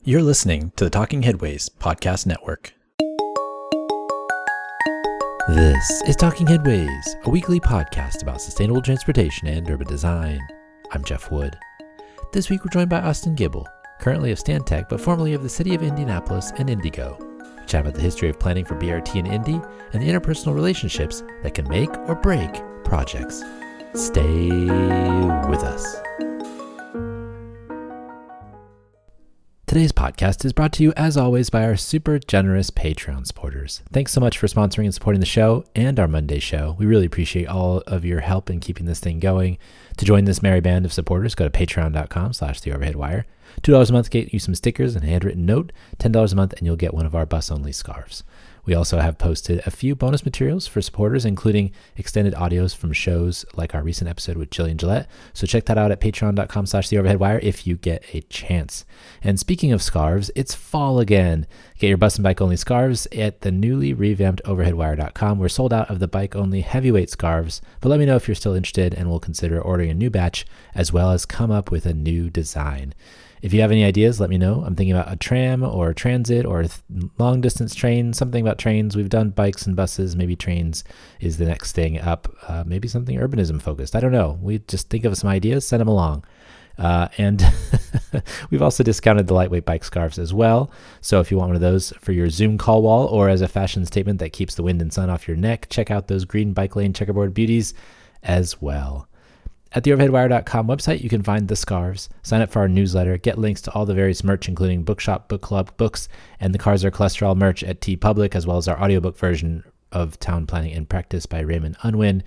You're listening to the Talking Headways Podcast Network. This is Talking Headways, a weekly podcast about sustainable transportation and urban design. I'm Jeff Wood. This week we're joined by Austin Gibble, currently of Stantec, but formerly of the city of Indianapolis and IndyGo. We chat about the history of planning for BRT and Indy and the interpersonal relationships that can make or break projects. Stay with us. Today's podcast is brought to you, as always, by our super generous Patreon supporters. Thanks so much for sponsoring and supporting the show and our Monday show. We really appreciate all of your help in keeping this thing going. To join this merry band of supporters, go to patreon.com/theoverheadwire. $2 a month get you some stickers and a handwritten note. $10 a month and you'll get one of our bus-only scarves. We also have posted a few bonus materials for supporters, including extended audios from shows like our recent episode with Jillian Gillette. So check that out at patreon.com/theoverheadwire if you get a chance. And speaking of scarves, it's fall again. Get your bus and bike only scarves at the newly revamped overheadwire.com. We're sold out of the bike only heavyweight scarves, but let me know if you're still interested and we'll consider ordering a new batch as well as come up with a new design. If you have any ideas, let me know. I'm thinking about a tram or a transit or a long distance train, something about trains. We've done bikes and buses. Maybe trains is the next thing up. Maybe something urbanism focused. I don't know. We just think of some ideas, send them along. And we've also discounted the lightweight bike scarves as well. So if you want one of those for your Zoom call wall or as a fashion statement that keeps the wind and sun off your neck, check out those green bike lane checkerboard beauties as well. At the overheadwire.com website, you can find the scarves, sign up for our newsletter, get links to all the various merch, including Bookshop, Book Club, books, and the Cars Are Cholesterol merch at TeePublic, as well as our audiobook version of Town Planning in Practice by Raymond Unwin.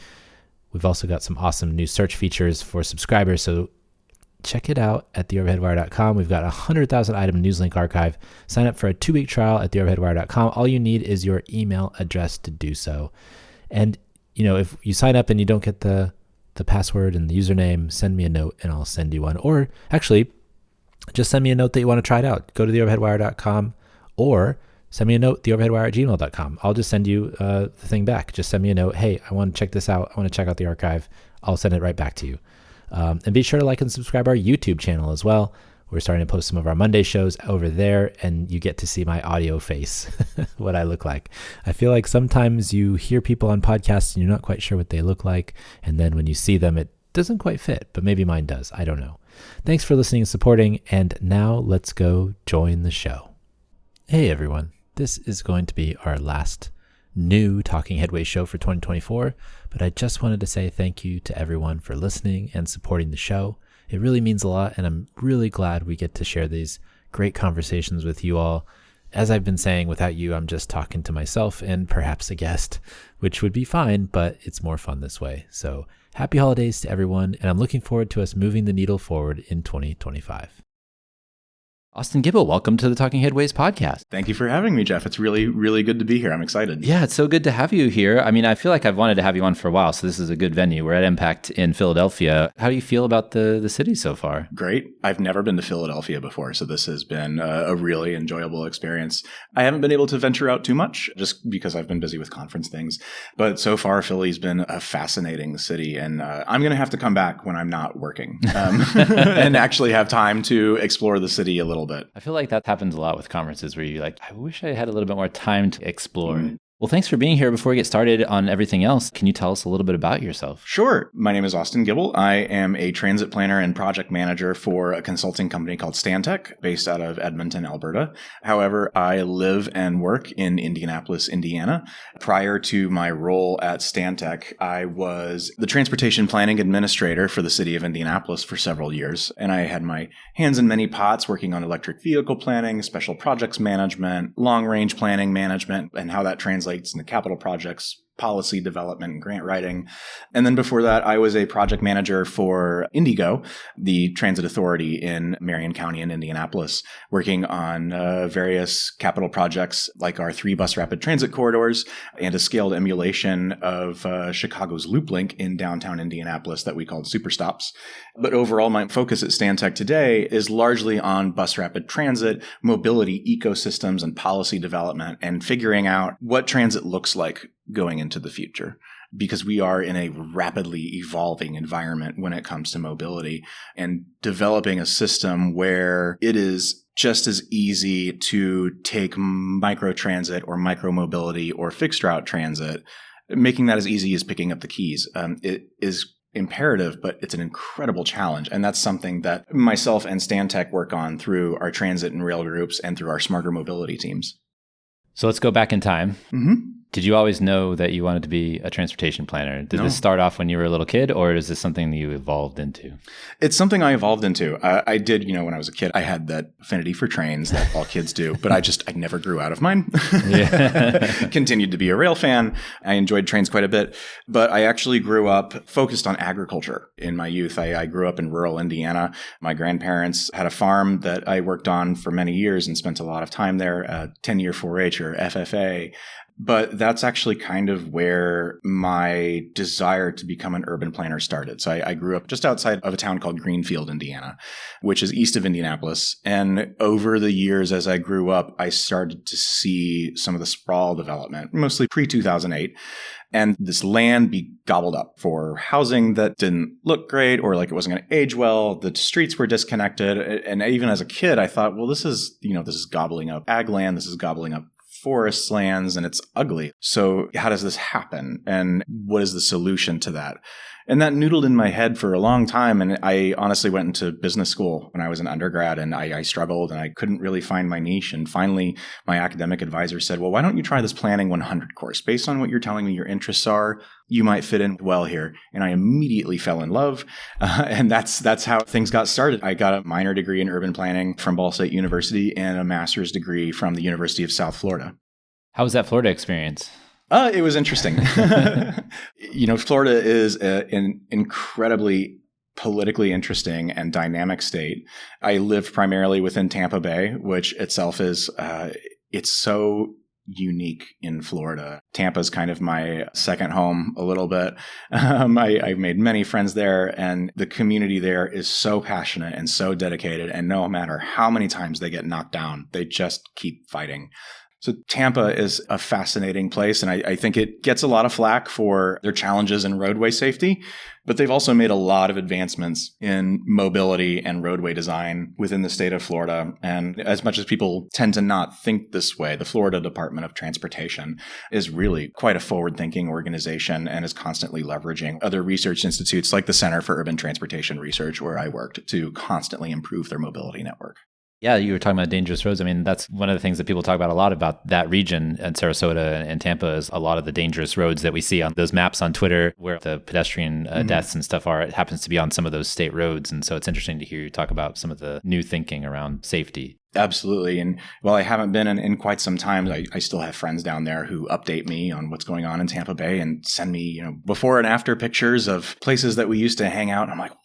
We've also got some awesome new search features for subscribers, so check it out at theoverheadwire.com. We've got a 100,000 item newslink archive. Sign up for a 2-week trial at theoverheadwire.com. All you need is your email address to do so. And, you know, if you sign up and you don't get the password and the username, send me a note and I'll send you one. Or actually, just send me a note that you want to try it out. Go to theoverheadwire.com or send me a note, theoverheadwire@gmail.com. I'll just send you the thing back. Just send me a note. Hey, I want to check this out. I want to check out the archive. I'll send it right back to you. And be sure to like and subscribe our YouTube channel as well. We're starting to post some of our Monday shows over there, and you get to see my audio face, what I look like. I feel like sometimes you hear people on podcasts and you're not quite sure what they look like, and then when you see them, it doesn't quite fit, but maybe mine does. I don't know. Thanks for listening and supporting, and now let's go join the show. Hey, everyone. This is going to be our last new Talking Headways show for 2024, but I just wanted to say thank you to everyone for listening and supporting the show. It really means a lot, and I'm really glad we get to share these great conversations with you all. As I've been saying, without you, I'm just talking to myself and perhaps a guest, which would be fine, but it's more fun this way. So happy holidays to everyone, and I'm looking forward to us moving the needle forward in 2025. Austin Gibble, welcome to the Talking Headways podcast. Thank you for having me, Jeff. It's really, really good to be here. I'm excited. Yeah, it's so good to have you here. I mean, I feel like I've wanted to have you on for a while, so this is a good venue. We're at Impact in Philadelphia. How do you feel about the city so far? Great. I've never been to Philadelphia before, so this has been a really enjoyable experience. I haven't been able to venture out too much just because I've been busy with conference things, but so far Philly's been a fascinating city, and I'm going to have to come back when I'm not working and actually have time to explore the city a little bit. I feel like that happens a lot with conferences where you're like, I wish I had a little bit more time to explore. Mm-hmm. Well, thanks for being here. Before we get started on everything else, can you tell us a little bit about yourself? Sure. My name is Austin Gibble. I am a transit planner and project manager for a consulting company called Stantec, based out of Edmonton, Alberta. However, I live and work in Indianapolis, Indiana. Prior to my role at Stantec, I was the transportation planning administrator for the city of Indianapolis for several years, and I had my hands in many pots working on electric vehicle planning, special projects management, long-range planning management, and how that translates into capital projects, policy development, and grant writing. And then before that, I was a project manager for IndyGo, the transit authority in Marion County in Indianapolis, working on various capital projects like our 3 bus rapid transit corridors and a scaled emulation of Chicago's Loop Link in downtown Indianapolis that we called Superstops. But overall, my focus at Stantec today is largely on bus rapid transit, mobility ecosystems, and policy development, and figuring out what transit looks like going into the future. because we are in a rapidly evolving environment when it comes to mobility, and developing a system where it is just as easy to take microtransit or micromobility or fixed route transit, making that as easy as picking up the keys. It is imperative, but it's an incredible challenge. And that's something that myself and Stantec work on through our transit and rail groups and through our smarter mobility teams. So let's go back in time. Mm-hmm. Did you always know that you wanted to be a transportation planner? Did this start off when you were a little kid, or is this something that you evolved into? It's something I evolved into. I did, when I was a kid, I had that affinity for trains that all kids do, but I never grew out of mine. Continued to be a rail fan. I enjoyed trains quite a bit, but I actually grew up focused on agriculture in my youth. I grew up in rural Indiana. My grandparents had a farm that I worked on for many years and spent a lot of time there, 10-year 4-H or FFA. But that's actually kind of where my desire to become an urban planner started. So I grew up just outside of a town called Greenfield, Indiana, which is east of Indianapolis. And over the years, as I grew up, I started to see some of the sprawl development, mostly pre-2008. And this land be gobbled up for housing that didn't look great or like it wasn't going to age well. The streets were disconnected. And even as a kid, I thought, well, this is gobbling up ag land. This is gobbling up forest lands, and it's ugly. So how does this happen? And what is the solution to that? And that noodled in my head for a long time. And I honestly went into business school when I was an undergrad, and I struggled and I couldn't really find my niche. And finally, my academic advisor said, well, why don't you try this Planning 100 course? Based on what you're telling me your interests are, you might fit in well here. And I immediately fell in love. And that's how things got started. I got a minor degree in urban planning from Ball State University and a master's degree from the University of South Florida. How was that Florida experience? It was interesting. Florida is an incredibly politically interesting and dynamic state. I live primarily within Tampa Bay, which itself is, it's so unique in Florida. Tampa is kind of my second home a little bit. I've made many friends there, and the community there is so passionate and so dedicated. And no matter how many times they get knocked down, they just keep fighting. So Tampa is a fascinating place, and I think it gets a lot of flack for their challenges in roadway safety, but they've also made a lot of advancements in mobility and roadway design within the state of Florida. And as much as people tend to not think this way, the Florida Department of Transportation is really quite a forward-thinking organization and is constantly leveraging other research institutes like the Center for Urban Transportation Research, where I worked, to constantly improve their mobility network. Yeah, you were talking about dangerous roads. I mean, that's one of the things that people talk about a lot about that region and Sarasota and Tampa is a lot of the dangerous roads that we see on those maps on Twitter where the pedestrian deaths and stuff are. It happens to be on some of those state roads. And so it's interesting to hear you talk about some of the new thinking around safety. Absolutely. And while I haven't been in quite some time, I still have friends down there who update me on what's going on in Tampa Bay and send me, before and after pictures of places that we used to hang out. And I'm like, wow.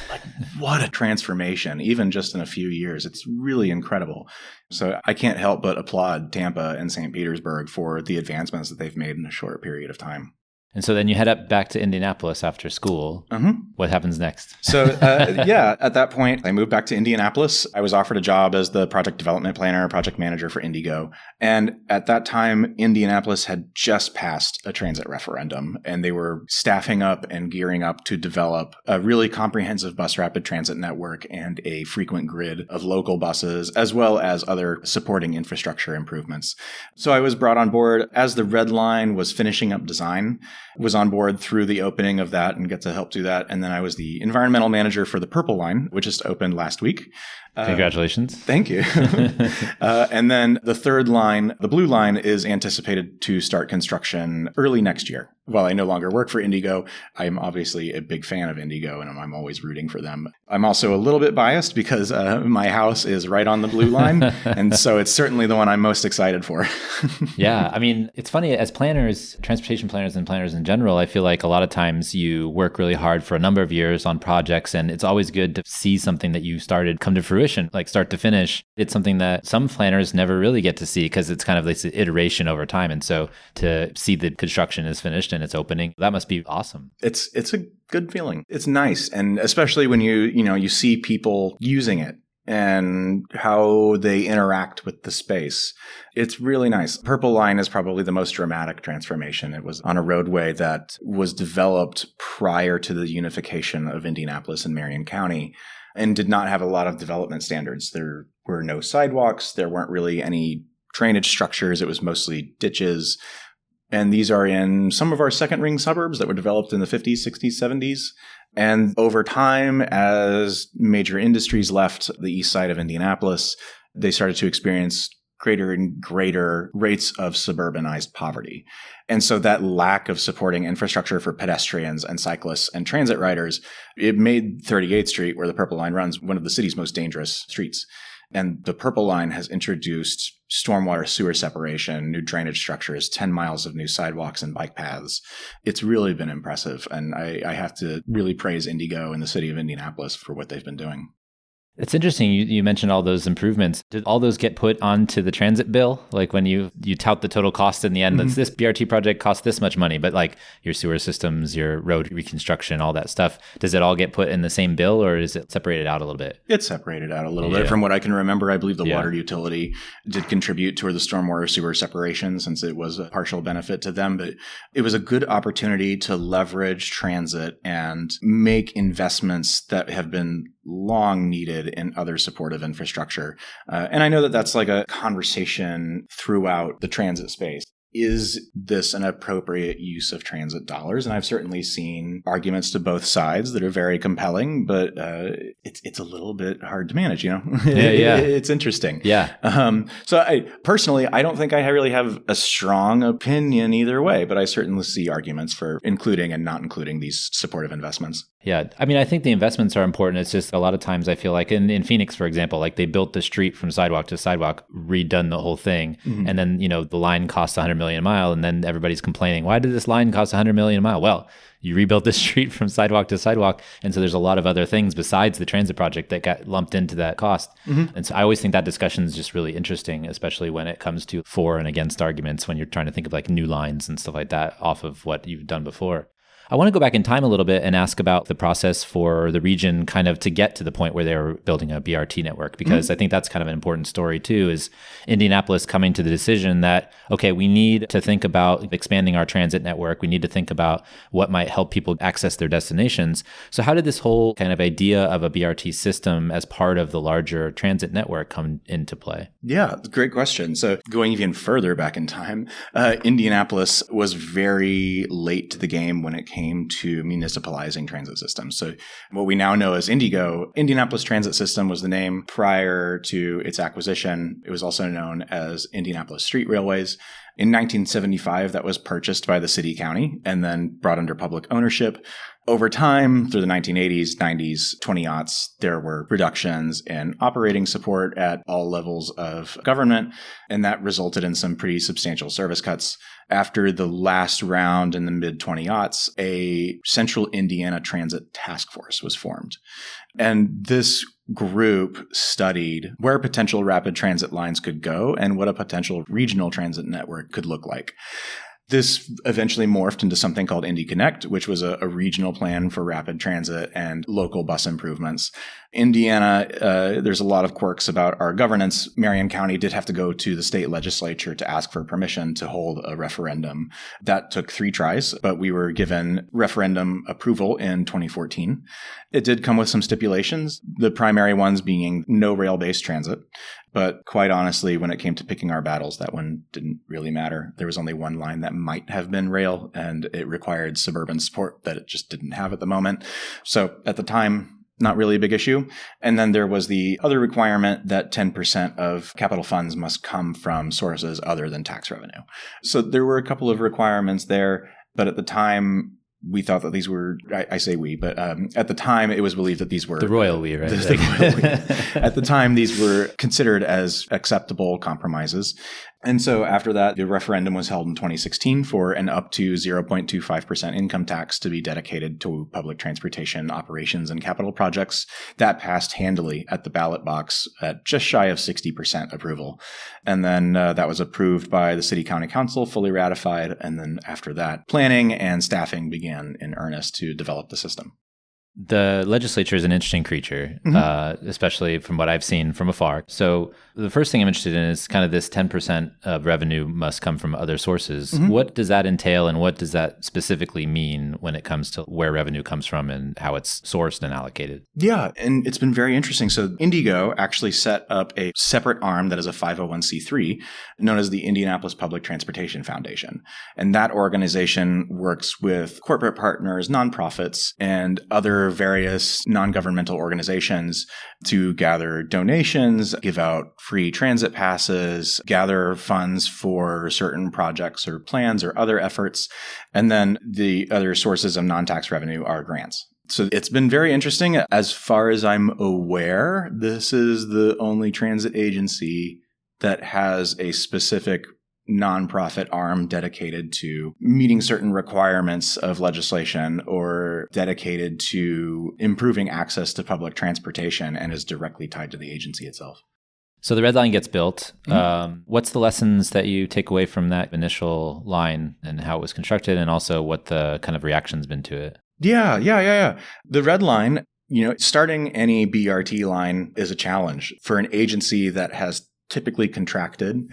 Like, what a transformation, even just in a few years. It's really incredible. So I can't help but applaud Tampa and St. Petersburg for the advancements that they've made in a short period of time. And so then you head up back to Indianapolis after school. Mm-hmm. What happens next? So, at that point, I moved back to Indianapolis. I was offered a job as the project development planner, project manager for IndyGo. And at that time, Indianapolis had just passed a transit referendum, and they were staffing up and gearing up to develop a really comprehensive bus rapid transit network and a frequent grid of local buses, as well as other supporting infrastructure improvements. So I was brought on board as the Red Line was finishing up design. Was on board through the opening of that and get to help do that. And then I was the environmental manager for the Purple Line, which just opened last week. Congratulations. Thank you. And then the third line, the Blue Line, is anticipated to start construction early next year. While I no longer work for IndyGo, I'm obviously a big fan of IndyGo, and I'm always rooting for them. I'm also a little bit biased because my house is right on the Blue Line, and so it's certainly the one I'm most excited for. Yeah, I mean, it's funny, as planners, transportation planners and planners in general, I feel like a lot of times you work really hard for a number of years on projects, and it's always good to see something that you started come to fruition, like start to finish. It's something that some planners never really get to see because it's kind of this iteration over time. And so to see the construction is finished and it's opening, that must be awesome. It's a good feeling. It's nice. And especially when you see people using it and how they interact with the space. It's really nice. Purple Line is probably the most dramatic transformation. It was on a roadway that was developed prior to the unification of Indianapolis and Marion County and did not have a lot of development standards. There were no sidewalks. There weren't really any drainage structures. It was mostly ditches. And these are in some of our second ring suburbs that were developed in the 50s, 60s, 70s. And over time, as major industries left the east side of Indianapolis, they started to experience greater and greater rates of suburbanized poverty. And so that lack of supporting infrastructure for pedestrians and cyclists and transit riders, it made 38th Street, where the Purple Line runs, one of the city's most dangerous streets. And the Purple Line has introduced stormwater sewer separation, new drainage structures, 10 miles of new sidewalks and bike paths. It's really been impressive. And I have to really praise IndyGo and the city of Indianapolis for what they've been doing. It's interesting. You mentioned all those improvements. Did all those get put onto the transit bill? Like when you tout the total cost in the end, this BRT project cost this much money, but like your sewer systems, your road reconstruction, all that stuff, does it all get put in the same bill or is it separated out a little bit? It's separated out a little bit. From what I can remember, I believe the water utility did contribute toward the stormwater sewer separation since it was a partial benefit to them. But it was a good opportunity to leverage transit and make investments that have been long needed in other supportive infrastructure. And I know that that's like a conversation throughout the transit space. Is this an appropriate use of transit dollars? And I've certainly seen arguments to both sides that are very compelling, but it's a little bit hard to manage, you know? It's interesting. So I don't think I really have a strong opinion either way, but I certainly see arguments for including and not including these supportive investments. Yeah. I mean, I think the investments are important. It's just a lot of times I feel like in Phoenix, for example, like they built the street from sidewalk to sidewalk, redone the whole thing. And then, the line costs $100 million a mile. And then everybody's complaining, why did this line cost $100 million a mile? Well, you rebuilt the street from sidewalk to sidewalk. And so there's a lot of other things besides the transit project that got lumped into that cost. And so I always think that discussion is just really interesting, especially when it comes to for and against arguments, when you're trying to think of like new lines and stuff like that off of what you've done before. I want to go back in time a little bit and ask about the process for the region kind of to get to the point where they were building a BRT network, because I think that's kind of an important story too, is Indianapolis coming to the decision that, okay, we need to think about expanding our transit network. We need to think about what might help people access their destinations. So how did this whole kind of idea of a BRT system as part of the larger transit network come into play? Yeah, great question. So going even further back in time, Indianapolis was very late to the game when it came to municipalizing transit systems. So what we now know as IndyGo, Indianapolis Transit System was the name prior to its acquisition. It was also known as Indianapolis Street Railways. In 1975, that was purchased by the city county and then brought under public ownership. Over time, through the 1980s, 90s, 20-aughts, there were reductions in operating support at all levels of government, and that resulted in some pretty substantial service cuts. After the last round in the mid-20-aughts, a Central Indiana Transit Task Force was formed. And this group studied where potential rapid transit lines could go and what a potential regional transit network could look like. This eventually morphed into something called Indy Connect, which was a regional plan for rapid transit and local bus improvements. Indiana, there's a lot of quirks about our governance. Marion County did have to go to the state legislature to ask for permission to hold a referendum. That took 3 tries, but we were given referendum approval in 2014. It did come with some stipulations, the primary ones being no rail-based transit. But quite honestly, when it came to picking our battles, that one didn't really matter. There was only one line that might have been rail, and it required suburban support that it just didn't have at the moment. So at the time, not really a big issue. And then there was the other requirement that 10% of capital funds must come from sources other than tax revenue. So there were a couple of requirements there, but at the time, we thought that these were, I say we, but at the time it was believed that these were... The royal we, right? The royal we. At the time, these were considered as acceptable compromises. And so after that, the referendum was held in 2016 for an up to 0.25% income tax to be dedicated to public transportation operations and capital projects. That passed handily at the ballot box at just shy of 60% approval. And then that was approved by the City County Council, fully ratified. And then after that, planning and staffing began in earnest to develop the system. The legislature is an interesting creature, especially from what I've seen from afar. So the first thing I'm interested in is kind of this 10% of revenue must come from other sources. What does that entail, and what does that specifically mean when it comes to where revenue comes from and how it's sourced and allocated? Yeah, and it's been very interesting. So IndyGo actually set up a separate arm that is a 501c3 known as the Indianapolis Public Transportation Foundation. And that organization works with corporate partners, nonprofits, and other various non-governmental organizations to gather donations, give out free transit passes, gather funds for certain projects or plans or other efforts. And then the other sources of non-tax revenue are grants. So it's been very interesting. As far as I'm aware, this is the only transit agency that has a specific nonprofit arm dedicated to meeting certain requirements of legislation or dedicated to improving access to public transportation and is directly tied to the agency itself. So the red line gets built. What's the lessons that you take away from that initial line and how it was constructed, and also what the kind of reaction's been to it? Yeah. The red line, starting any BRT line is a challenge for an agency that has typically contracted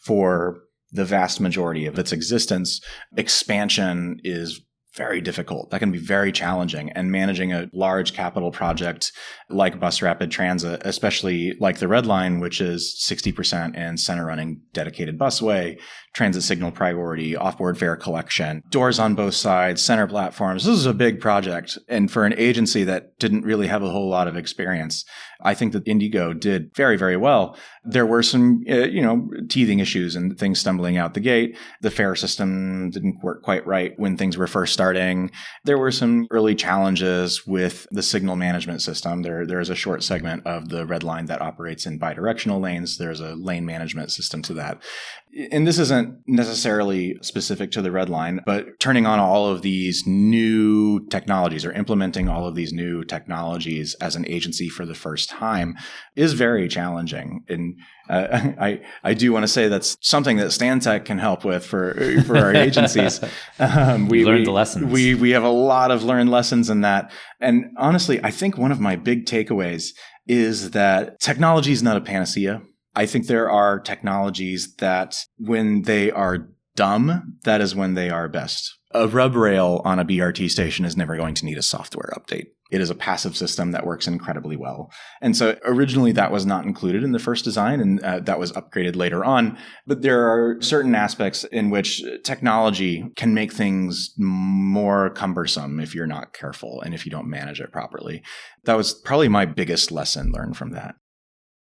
for the vast majority of its existence. Expansion is very difficult. That can be very challenging. And managing a large capital project like bus rapid transit, especially like the Red Line, which is 60% and center running dedicated busway, transit signal priority, offboard fare collection, doors on both sides, center platforms. This is a big project. And for an agency that didn't really have a whole lot of experience, I think that IndyGo did very, very well. There were some, teething issues and things stumbling out the gate. The fare system didn't work quite right when things were first starting. There were some early challenges with the signal management system. There is a short segment of the Red Line that operates in bidirectional lanes. There's a lane management system to that. And this isn't necessarily specific to the Red Line, but turning on all of these new technologies or implementing all of these new technologies as an agency for the first time is very challenging. And I do want to say that's something that Stantec can help with for our agencies. We learned the lessons. We have a lot of learned lessons in that. And honestly, I think one of my big takeaways is that technology is not a panacea. I think there are technologies that when they are dumb, that is when they are best. A rub rail on a BRT station is never going to need a software update. It is a passive system that works incredibly well. And so originally that was not included in the first design, and that was upgraded later on. But there are certain aspects in which technology can make things more cumbersome if you're not careful and if you don't manage it properly. That was probably my biggest lesson learned from that.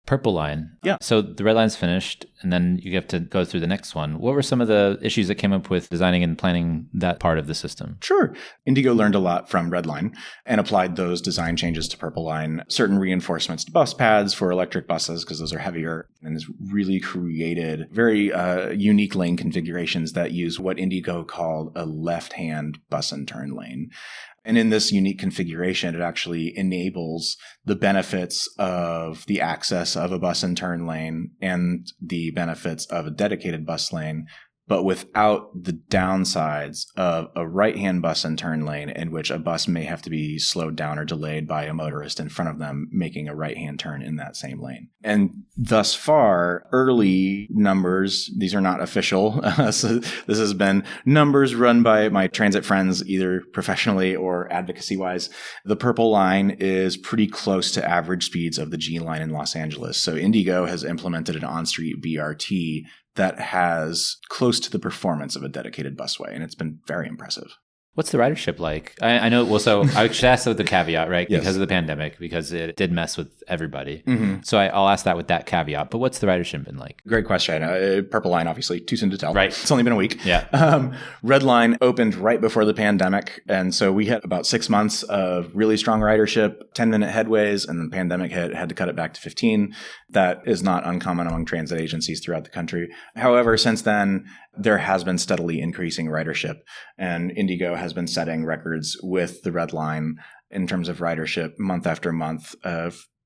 Purple Line. Yeah. So the Red Line's finished, and then you have to go through the next one. What were some of the issues that came up with designing and planning that part of the system? Sure. IndyGo learned a lot from Red Line and applied those design changes to Purple Line, certain reinforcements to bus pads for electric buses because those are heavier, and has really created very unique lane configurations that use what IndyGo called a left-hand bus and turn lane. And in this unique configuration, it actually enables the benefits of the access of a bus and turn lane and the benefits of a dedicated bus lane, but without the downsides of a right-hand bus and turn lane in which a bus may have to be slowed down or delayed by a motorist in front of them making a right-hand turn in that same lane. And thus far, early numbers, these are not official, so this has been numbers run by my transit friends, either professionally or advocacy-wise. The Purple Line is pretty close to average speeds of the G Line in Los Angeles. So IndyGo has implemented an on-street BRT that has close to the performance of a dedicated busway, and it's been very impressive. What's the ridership like? I know, well, so I should ask with the caveat, right? Yes. Because of the pandemic, because it did mess with everybody. Mm-hmm. So I'll ask that with that caveat. But what's the ridership been like? Great question. Purple Line, obviously, too soon to tell. Right. It's only been a week. Yeah. Red Line opened right before the pandemic. And so we had about 6 months of really strong ridership, 10-minute headways, and the pandemic hit, had to cut it back to 15. That is not uncommon among transit agencies throughout the country. However, since then, there has been steadily increasing ridership, and IndyGo has been setting records with the Red Line in terms of ridership month after month,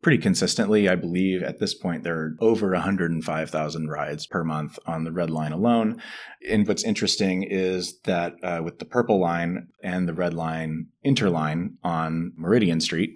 pretty consistently. I believe at this point there are over 105,000 rides per month on the Red Line alone. And what's interesting is that with the Purple Line and the Red Line, Interline on Meridian Street,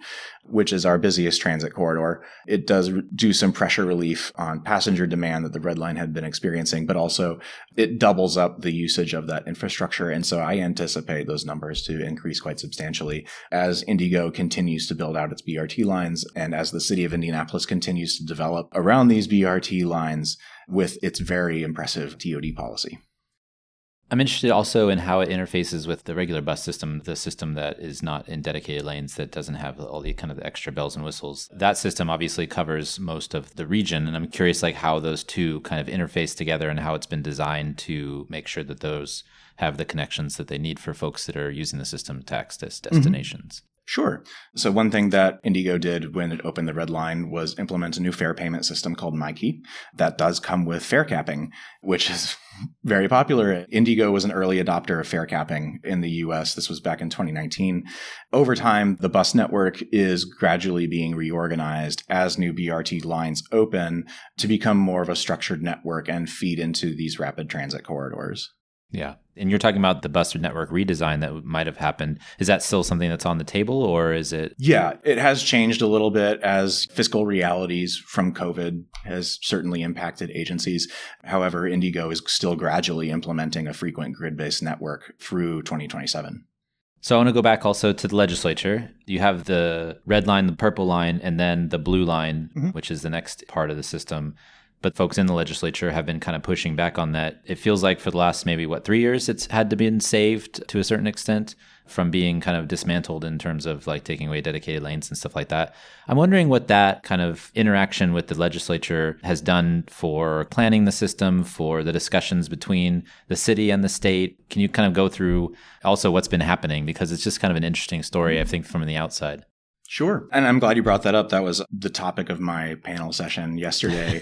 which is our busiest transit corridor. It does do some pressure relief on passenger demand that the Red Line had been experiencing, but also it doubles up the usage of that infrastructure. And so I anticipate those numbers to increase quite substantially as IndyGo continues to build out its BRT lines and as the city of Indianapolis continues to develop around these BRT lines with its very impressive TOD policy. I'm interested also in how it interfaces with the regular bus system, the system that is not in dedicated lanes, that doesn't have all the kind of extra bells and whistles. That system obviously covers most of the region, and I'm curious like how those two kind of interface together and how it's been designed to make sure that those have the connections that they need for folks that are using the system to access destinations. Mm-hmm. Sure. So one thing that IndyGo did when it opened the Red Line was implement a new fare payment system called MyKey that does come with fare capping, which is very popular. IndyGo was an early adopter of fare capping in the US. This was back in 2019. Over time, the bus network is gradually being reorganized as new BRT lines open to become more of a structured network and feed into these rapid transit corridors. Yeah. And you're talking about the bus network redesign that might have happened. Is that still something that's on the table, or is it? Yeah, it has changed a little bit as fiscal realities from COVID has certainly impacted agencies. However, IndyGo is still gradually implementing a frequent grid-based network through 2027. So I want to go back also to the legislature. You have the red line, the purple line, and then the blue line, which is the next part of the system. But folks in the legislature have been kind of pushing back on that. It feels like for the last maybe, 3 years, it's had to be saved to a certain extent from being kind of dismantled in terms of like taking away dedicated lanes and stuff like that. I'm wondering what that kind of interaction with the legislature has done for planning the system, for the discussions between the city and the state. Can you kind of go through also what's been happening? Because it's just kind of an interesting story, I think, from the outside. Sure. And I'm glad you brought that up. That was the topic of my panel session yesterday,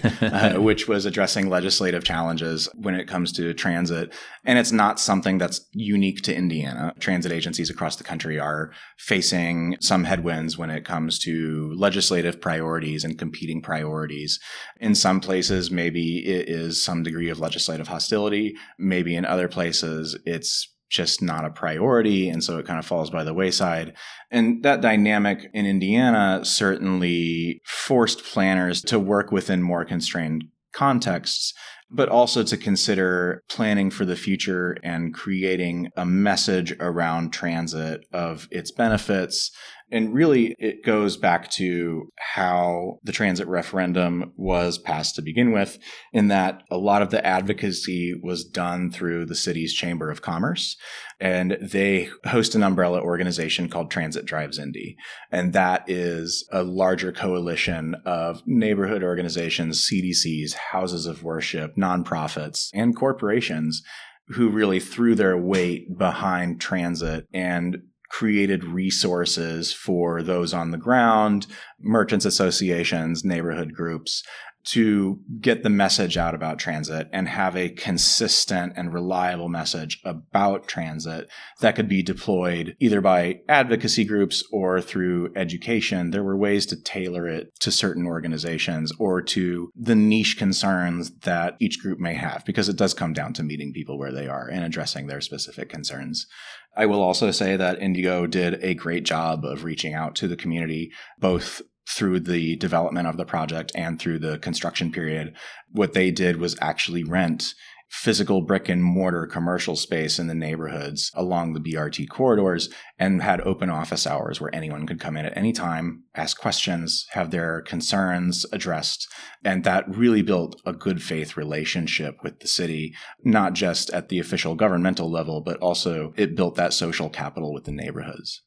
which was addressing legislative challenges when it comes to transit. And it's not something that's unique to Indiana. Transit agencies across the country are facing some headwinds when it comes to legislative priorities and competing priorities. In some places, maybe it is some degree of legislative hostility. Maybe in other places, it's just not a priority, and so it kind of falls by the wayside. And that dynamic in Indiana certainly forced planners to work within more constrained contexts, but also to consider planning for the future and creating a message around transit of its benefits. And really, it goes back to how the transit referendum was passed to begin with, in that a lot of the advocacy was done through the city's Chamber of Commerce. And they host an umbrella organization called Transit Drives Indy. And that is a larger coalition of neighborhood organizations, CDCs, houses of worship, nonprofits, and corporations who really threw their weight behind transit and created resources for those on the ground, merchants associations, neighborhood groups, to get the message out about transit and have a consistent and reliable message about transit that could be deployed either by advocacy groups or through education. There were ways to tailor it to certain organizations or to the niche concerns that each group may have, because it does come down to meeting people where they are and addressing their specific concerns. I will also say that IndyGo did a great job of reaching out to the community, both through the development of the project and through the construction period. What they did was actually rent physical brick and mortar commercial space in the neighborhoods along the BRT corridors and had open office hours where anyone could come in at any time, ask questions, have their concerns addressed. And that really built a good faith relationship with the city, not just at the official governmental level, but also it built that social capital with the neighborhoods.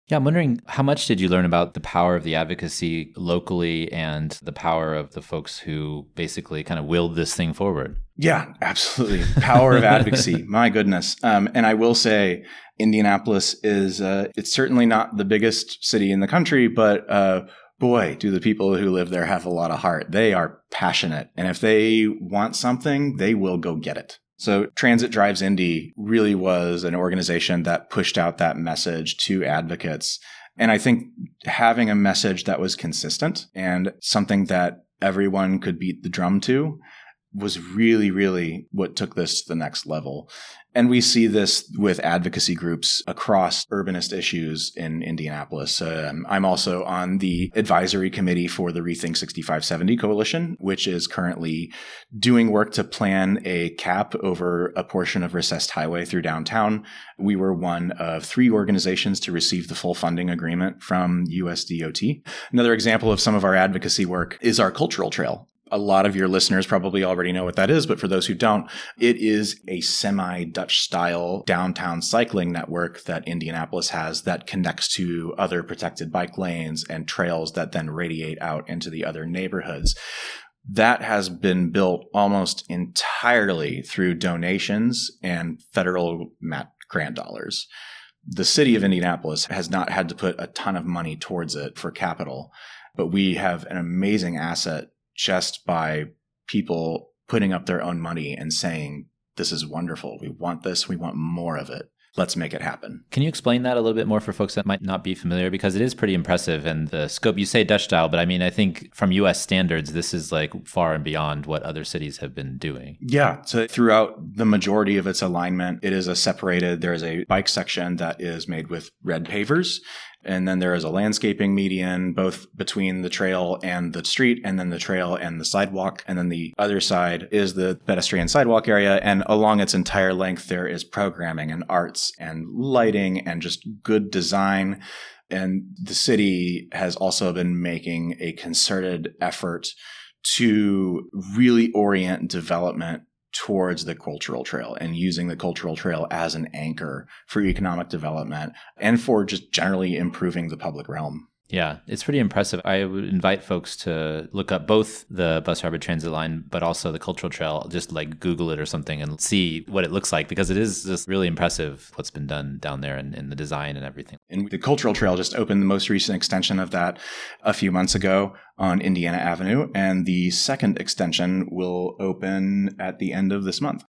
Yeah, I'm wondering, how much did you learn about the power of the advocacy locally and the power of the folks who basically kind of willed this thing forward? Yeah, absolutely. Power of advocacy. My goodness. And I will say Indianapolis is, it's certainly not the biggest city in the country, but boy, do the people who live there have a lot of heart. They are passionate. And if they want something, they will go get it. So Transit Drives Indy really was an organization that pushed out that message to advocates. And I think having a message that was consistent and something that everyone could beat the drum to was really, really what took this to the next level. And we see this with advocacy groups across urbanist issues in Indianapolis. I'm also on the advisory committee for the Rethink 6570 Coalition, which is currently doing work to plan a cap over a portion of recessed highway through downtown. We were one of 3 organizations to receive the full funding agreement from USDOT. Another example of some of our advocacy work is our cultural trail. A lot of your listeners probably already know what that is, but for those who don't, it is a semi-Dutch style downtown cycling network that Indianapolis has that connects to other protected bike lanes and trails that then radiate out into the other neighborhoods. That has been built almost entirely through donations and federal grant dollars. The city of Indianapolis has not had to put a ton of money towards it for capital, but we have an amazing asset just by people putting up their own money and saying, this is wonderful. We want this. We want more of it. Let's make it happen. Can you explain that a little bit more for folks that might not be familiar? Because it is pretty impressive. And the scope, you say Dutch style, but I mean, I think from US standards, this is like far and beyond what other cities have been doing. Yeah. So throughout the majority of its alignment, it is there is a bike section that is made with red pavers. And then there is a landscaping median, both between the trail and the street, and then the trail and the sidewalk. And then the other side is the pedestrian sidewalk area. And along its entire length, there is programming and arts and lighting and just good design. And the city has also been making a concerted effort to really orient development towards the cultural trail and using the cultural trail as an anchor for economic development and for just generally improving the public realm. Yeah, it's pretty impressive. I would invite folks to look up both the bus rapid transit line, but also the cultural trail, just like Google it or something and see what it looks like, because it is just really impressive what's been done down there and the design and everything. And the cultural trail just opened the most recent extension of that a few months ago on Indiana Avenue. And the second extension will open at the end of this month.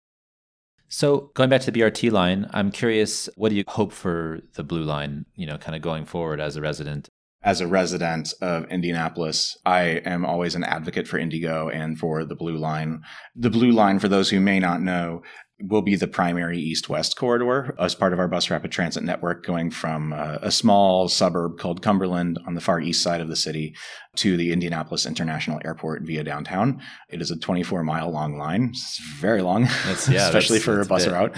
So going back to the BRT line, I'm curious, what do you hope for the Blue Line, kind of going forward as a resident? As a resident of Indianapolis, I am always an advocate for IndyGo and for the Blue Line. The Blue Line, for those who may not know, will be the primary east-west corridor as part of our bus rapid transit network, going from a small suburb called Cumberland on the far east side of the city to the Indianapolis International Airport via downtown. It is a 24-mile long line. It's very long, especially for a bus route.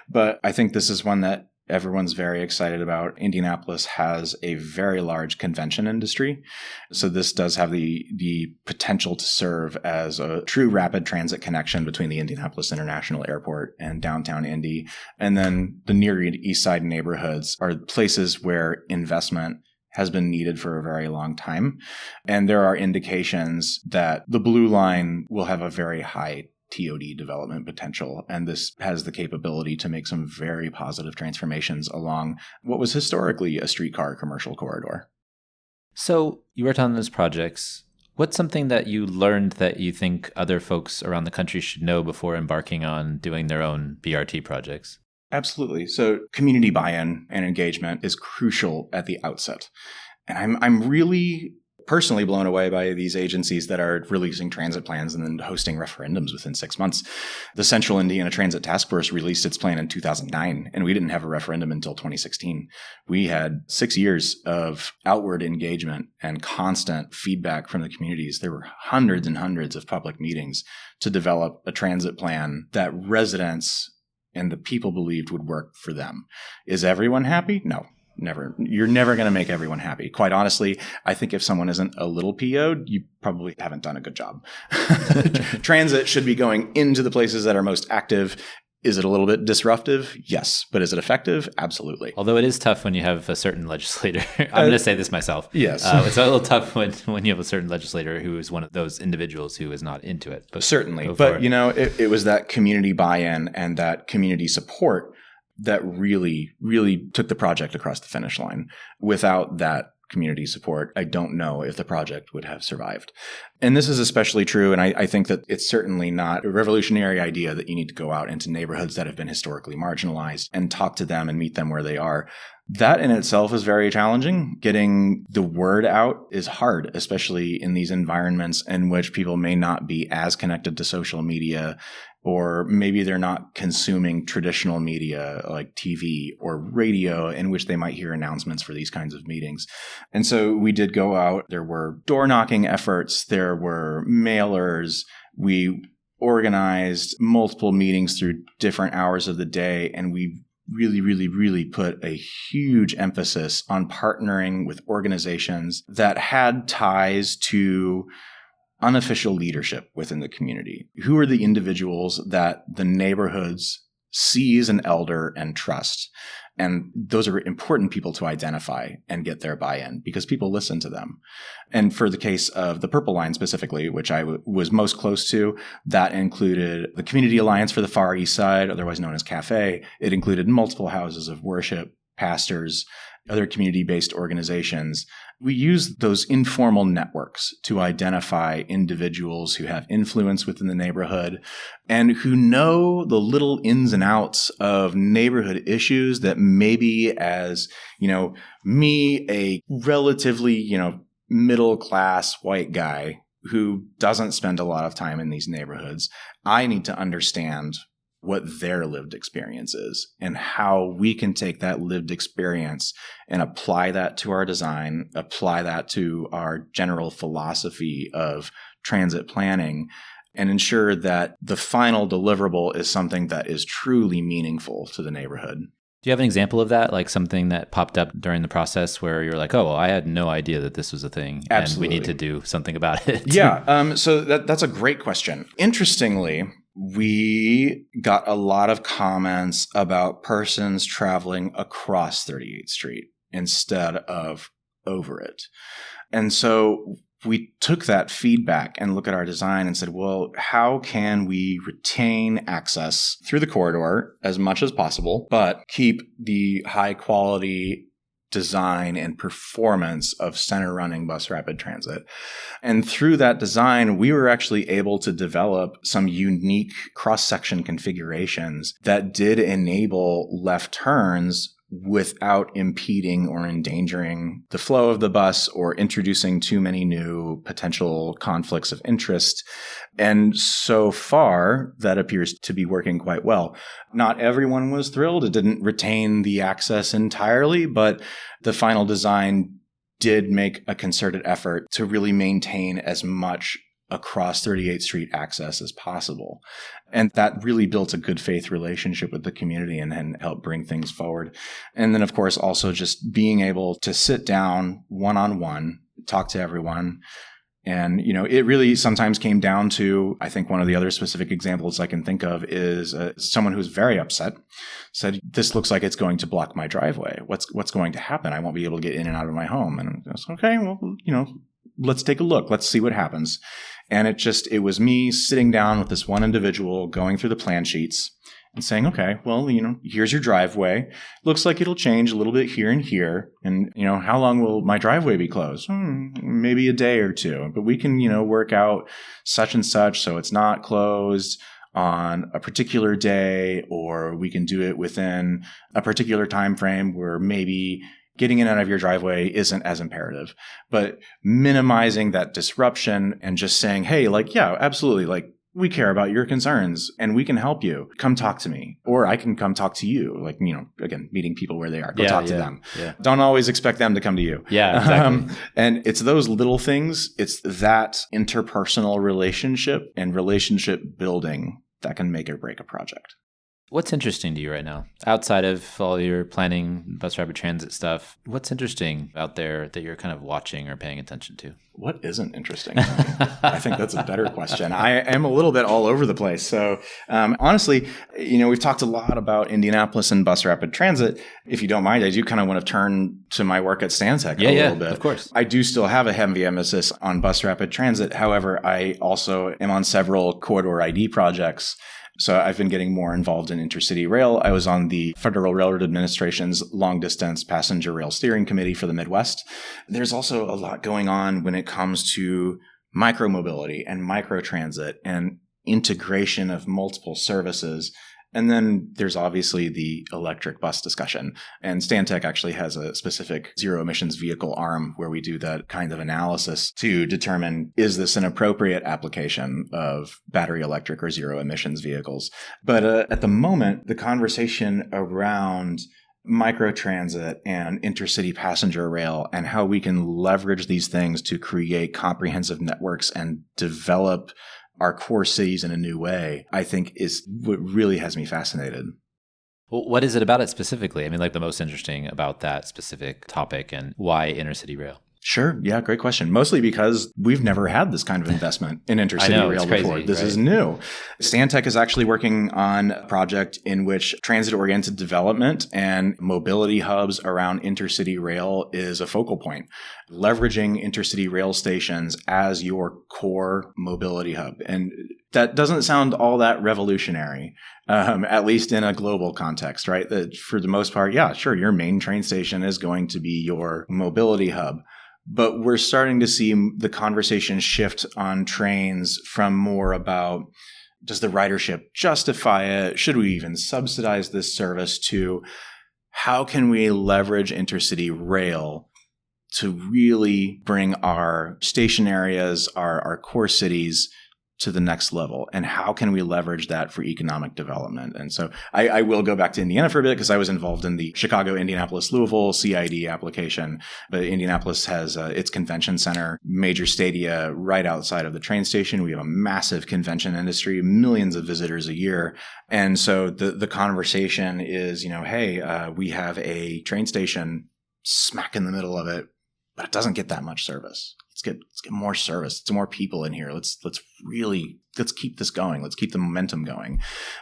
But I think this is one that everyone's very excited about. Indianapolis has a very large convention industry. So this does have the potential to serve as a true rapid transit connection between the Indianapolis International Airport and downtown Indy. And then the near east side neighborhoods are places where investment has been needed for a very long time. And there are indications that the Blue Line will have a very high TOD development potential. And this has the capability to make some very positive transformations along what was historically a streetcar commercial corridor. So you worked on those projects. What's something that you learned that you think other folks around the country should know before embarking on doing their own BRT projects? Absolutely. So community buy-in and engagement is crucial at the outset. And I'm really personally blown away by these agencies that are releasing transit plans and then hosting referendums within 6 months. The Central Indiana Transit Task Force released its plan in 2009, and we didn't have a referendum until 2016. We had 6 years of outward engagement and constant feedback from the communities. There were hundreds and hundreds of public meetings to develop a transit plan that residents and the people believed would work for them. Is everyone happy? No. Never. You're never going to make everyone happy. Quite honestly, I think if someone isn't a little PO'd, you probably haven't done a good job. Transit should be going into the places that are most active. Is it a little bit disruptive? Yes. But is it effective? Absolutely. Although it is tough when you have a certain legislator. I'm going to say this myself. Yes. It's a little tough when you have a certain legislator who is one of those individuals who is not into it. But certainly. But, it was that community buy-in and that community support that really, really took the project across the finish line. Without that community support, I don't know if the project would have survived. And this is especially true, and I think that it's certainly not a revolutionary idea that you need to go out into neighborhoods that have been historically marginalized and talk to them and meet them where they are. That in itself is very challenging. Getting the word out is hard, especially in these environments in which people may not be as connected to social media, or maybe they're not consuming traditional media like TV or radio in which they might hear announcements for these kinds of meetings. And so we did go out. There were door knocking efforts. There were mailers. We organized multiple meetings through different hours of the day, and we really put a huge emphasis on partnering with organizations that had ties to unofficial leadership within the community. Who are the individuals that the neighborhoods see as an elder and trust? And those are important people to identify and get their buy-in because people listen to them. And for the case of the Purple Line specifically, which I was most close to, that included the Community Alliance for the Far East Side, otherwise known as CAFE. It included multiple houses of worship, pastors, other community-based organizations. We use those informal networks to identify individuals who have influence within the neighborhood and who know the little ins and outs of neighborhood issues that maybe as, me, a relatively, middle-class white guy who doesn't spend a lot of time in these neighborhoods, I need to understand what their lived experience is and how we can take that lived experience and apply that to our design, apply that to our general philosophy of transit planning, and ensure that the final deliverable is something that is truly meaningful to the neighborhood. Do you have an example of that, like something that popped up during the process where you're like, oh, well, I had no idea that this was a thing Absolutely. And we need to do something about it? Yeah. So that's a great question. Interestingly, we got a lot of comments about persons traveling across 38th Street instead of over it. And so we took that feedback and looked at our design and said, well, how can we retain access through the corridor as much as possible, but keep the high quality design and performance of center running bus rapid transit? And through that design, we were actually able to develop some unique cross-section configurations that did enable left turns without impeding or endangering the flow of the bus or introducing too many new potential conflicts of interest. And so far, that appears to be working quite well. Not everyone was thrilled. It didn't retain the access entirely, but the final design did make a concerted effort to really maintain as much across 38th Street access as possible. And that really built a good faith relationship with the community and helped bring things forward. And then, of course, also just being able to sit down one-on-one, talk to everyone. And, it really sometimes came down to, I think one of the other specific examples I can think of is someone who's very upset, said, this looks like it's going to block my driveway. What's going to happen? I won't be able to get in and out of my home. And I was, okay, well, let's take a look. Let's see what happens. And it was me sitting down with this one individual going through the plan sheets and saying, okay, well, here's your driveway. Looks like it'll change a little bit here and here. And, how long will my driveway be closed? Maybe a day or two, but we can, work out such and such so it's not closed on a particular day, or we can do it within a particular time frame where maybe getting in and out of your driveway isn't as imperative, but minimizing that disruption and just saying, hey, yeah, absolutely. We care about your concerns and we can help you. Come talk to me, or I can come talk to you. Again, meeting people where they are. Go talk to them. Yeah. Don't always expect them to come to you. Yeah, exactly. And it's those little things. It's that interpersonal relationship and relationship building that can make or break a project. What's interesting to you right now? Outside of all your planning, bus rapid transit stuff, what's interesting out there that you're kind of watching or paying attention to? What isn't interesting to me? I think that's a better question. I am a little bit all over the place. So honestly, we've talked a lot about Indianapolis and bus rapid transit. If you don't mind, I do kind of want to turn to my work at Stantec a little bit. Of course. I do still have a heavy emphasis on bus rapid transit. However, I also am on several corridor ID projects. So I've been getting more involved in intercity rail. I was on the Federal Railroad Administration's long distance passenger rail steering committee for the Midwest. There's also a lot going on when it comes to micromobility and microtransit and integration of multiple services. And then there's obviously the electric bus discussion. And Stantec actually has a specific zero emissions vehicle arm where we do that kind of analysis to determine, is this an appropriate application of battery electric or zero emissions vehicles? But at the moment, the conversation around microtransit and intercity passenger rail and how we can leverage these things to create comprehensive networks and develop our core cities in a new way, I think is what really has me fascinated. Well, what is it about it specifically? I mean, like the most interesting about that specific topic, and why intercity rail? Sure. Yeah, great question. Mostly because we've never had this kind of investment in intercity rail before. Crazy, this is new. Stantec is actually working on a project in which transit-oriented development and mobility hubs around intercity rail is a focal point. Leveraging intercity rail stations as your core mobility hub. And that doesn't sound all that revolutionary, at least in a global context, right? That for the most part, yeah, sure, your main train station is going to be your mobility hub. But we're starting to see the conversation shift on trains from more about, does the ridership justify it? Should we even subsidize this service? To how can we leverage intercity rail to really bring our station areas, our core cities to the next level? And how can we leverage that for economic development? And so I will go back to Indiana for a bit because I was involved in the Chicago, Indianapolis, Louisville CID application. But Indianapolis has its convention center, major stadia right outside of the train station. We have a massive convention industry, millions of visitors a year. And so the conversation is, hey, we have a train station smack in the middle of it, but it doesn't get that much service. Let's get more service. Let's get more people in here. Let's keep this going. Let's keep the momentum going.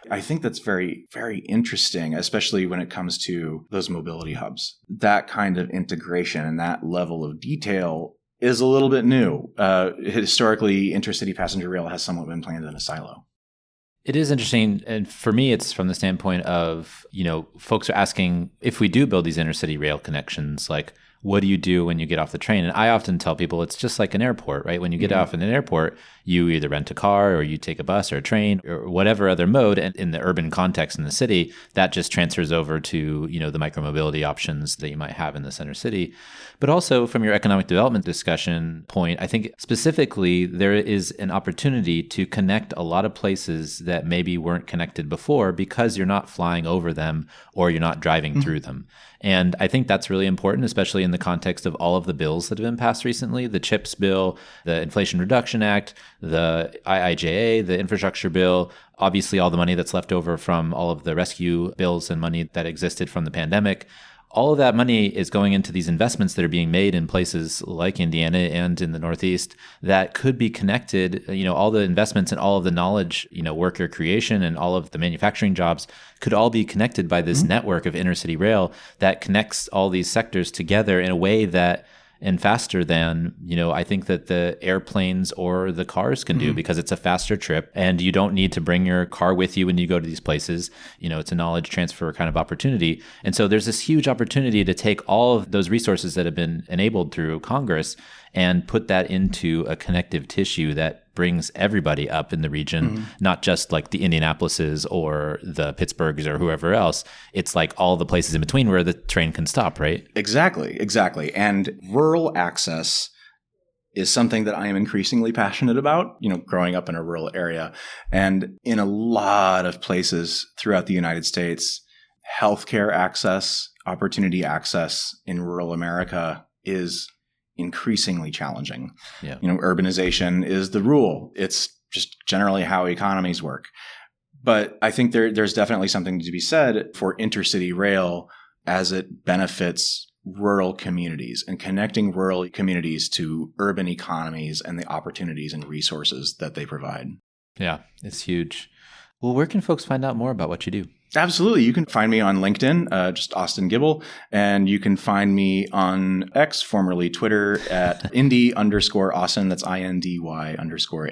I think that's very, very interesting, especially when it comes to those mobility hubs. That kind of integration and that level of detail is a little bit new. Historically, intercity passenger rail has somewhat been planned in a silo. It is interesting. And for me, it's from the standpoint of, folks are asking, if we do build these intercity rail connections, like, what do you do when you get off the train? And I often tell people it's just like an airport, right? When you get off in an airport, you either rent a car or you take a bus or a train or whatever other mode. And in the urban context in the city, that just transfers over to, the micromobility options that you might have in the center city. But also from your economic development discussion point, I think specifically there is an opportunity to connect a lot of places that maybe weren't connected before because you're not flying over them or you're not driving through them. And I think that's really important, especially in the context of all of the bills that have been passed recently, the CHIPS bill, the Inflation Reduction Act, the IIJA, the infrastructure bill, obviously all the money that's left over from all of the rescue bills and money that existed from the pandemic. All of that money is going into these investments that are being made in places like Indiana and in the Northeast that could be connected. All the investments and all of the knowledge, worker creation and all of the manufacturing jobs could all be connected by this network of intercity rail that connects all these sectors together in a way that, and faster than, I think that the airplanes or the cars can do, because it's a faster trip and you don't need to bring your car with you when you go to these places. It's a knowledge transfer kind of opportunity. And so there's this huge opportunity to take all of those resources that have been enabled through Congress and put that into a connective tissue that brings everybody up in the region, not just like the Indianapolises or the Pittsburghs or whoever else. It's like all the places in between where the train can stop, right? Exactly. And rural access is something that I am increasingly passionate about, growing up in a rural area. And in a lot of places throughout the United States, healthcare access, opportunity access in rural America is increasingly challenging. Yeah. Urbanization is the rule. It's just generally how economies work. But I think there's definitely something to be said for intercity rail as it benefits rural communities and connecting rural communities to urban economies and the opportunities and resources that they provide. Yeah, it's huge. Well, where can folks find out more about what you do? Absolutely. You can find me on LinkedIn, just Austin Gibble, and you can find me on X, formerly Twitter, at Indy_Austin. That's INDY_AUSTIN.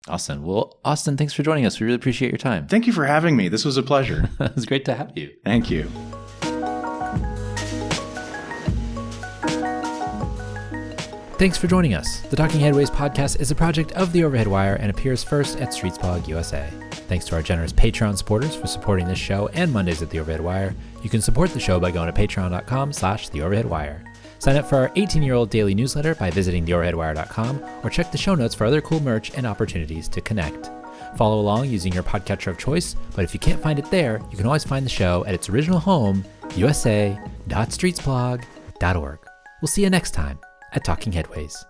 Awesome. Well, Austin, thanks for joining us. We really appreciate your time. Thank you for having me. This was a pleasure. It was great to have you. Thank you. Thanks for joining us. The Talking Headways podcast is a project of The Overhead Wire and appears first at Streetsblog USA. Thanks to our generous Patreon supporters for supporting this show and Mondays at The Overhead Wire. You can support the show by going to patreon.com/theoverheadwire. Sign up for our 18-year-old daily newsletter by visiting theoverheadwire.com or check the show notes for other cool merch and opportunities to connect. Follow along using your podcatcher of choice, but if you can't find it there, you can always find the show at its original home, usa.streetsblog.org. We'll see you next time at Talking Headways.